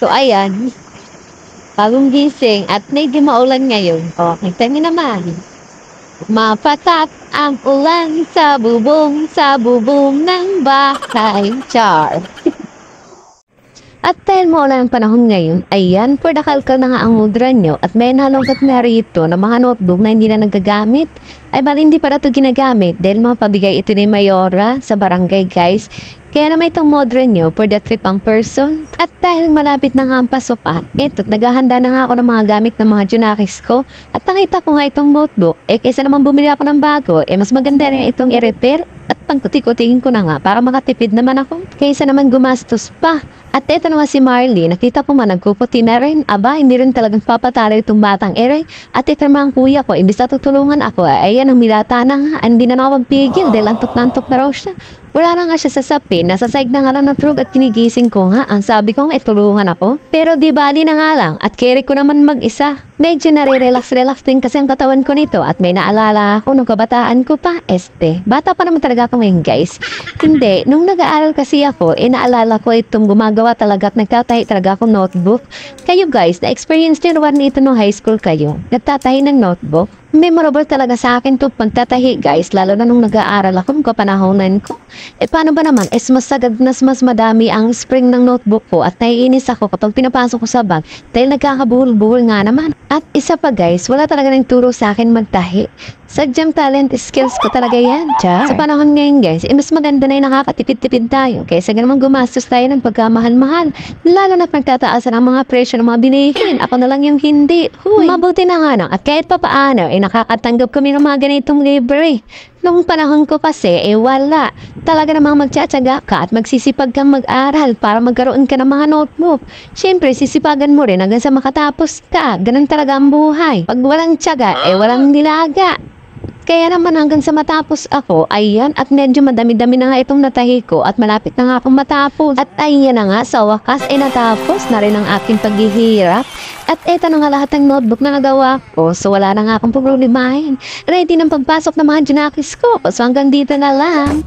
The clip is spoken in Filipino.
So, ayan. Bagong gising at medyo maulan ngayon. O, kita niyo naman. Mapatak ang ulan sa bubong ng bahay. Char. At dahil maulan ang panahon ngayon, ayan, for the kalkal na nga ang mudra nyo at may nalungkat na rito na mga notebook na hindi na nagagamit. Ay bali hindi pa na ito ginagamit dahil mapabigay ito ni Mayora sa barangay guys. Kaya naman itong mudra nyo for the trip ang person. At dahil malapit na nga ang pasokan, ito't naghahanda na nga ako ng mga gamit ng mga junakis ko. At nakita ko nga itong notebook, kaysa naman bumili ako ng bago, mas maganda rin itong i-repair. At pangkuti-kutingin ko na nga para makatipid naman ako. Kaysa naman gumastos pa. At eto naman si Marley, nakita ko man nagpuputi na rin. Aba, hindi rin talagang papatalo itong batang ere. At ito naman ang kuya ko, imbis na tutulungan ako, ayan ang milata na nga. Hindi na ako magpigil dahil antok-nantok na raw siya. Wala na nga siya sa sapi, nasa saig na nga lang ng trug at kinigising ko nga. Ang sabi ko nga, tulungan ako. Pero di bali na nga lang at carry ko naman mag-isa. Medyo nare-relax-relax din kasi ang katawan ko nito at may naalala ako nung kabataan ko pa, Bata pa naman talaga ako ngayon guys. Hindi, nung nag-aaral kasi ako, naalala ko itong gumagawa talaga at nagtatahi talaga akong notebook. Kayo guys, na-experience din naman nito nung high school kayo. Nagtatahi ng notebook. Memorable talaga sa akin to pagtatahi guys, lalo na nung nag-aaral ako nung kapanahonan ko. Paano ba naman, mas sagad mas madami ang spring ng notebook ko at naiinis ako kapag pinapasok ko sa bag dahil nagkakabuhol-buhol nga naman. At isa pa guys, wala talaga nang turo sa akin magtahi. Sadyang talent skills ko talaga yan, Sa panahon ngayon guys, mas maganda na yung nakakatipid-tipid tayo kaysa naman gumastos tayo ng pagkamahal-mahal. Lalo na pagtataasan ang mga presyo ng mga bilihin. Ako na lang yung hindi. Huy, mabuti na nga no. At kahit pa paano, nakakatanggap kami ng mga ganitong libre. Nung panahon ko kasi, wala. Talaga namang magtsatsaga ka at magsisipag kang mag-aral para magkaroon ka ng mga notebook. Siyempre, sisipagan mo rin hanggang sa makatapos ka. Ganun talaga ang buhay. Pag walang tiyaga, walang nilaga. Kaya naman hanggang sa matapos ako, ayan, at medyo madami-dami na nga itong natahi ko at malapit na nga akong matapos. At ayan na nga, sa wakas ay natapos na rin ang aking paghihirap. At eto na nga lahat ng notebook na nagawa ko, so wala na nga akong problemahin. Ready ng pagpasok ng mga junakis ko, so hanggang dito na lang.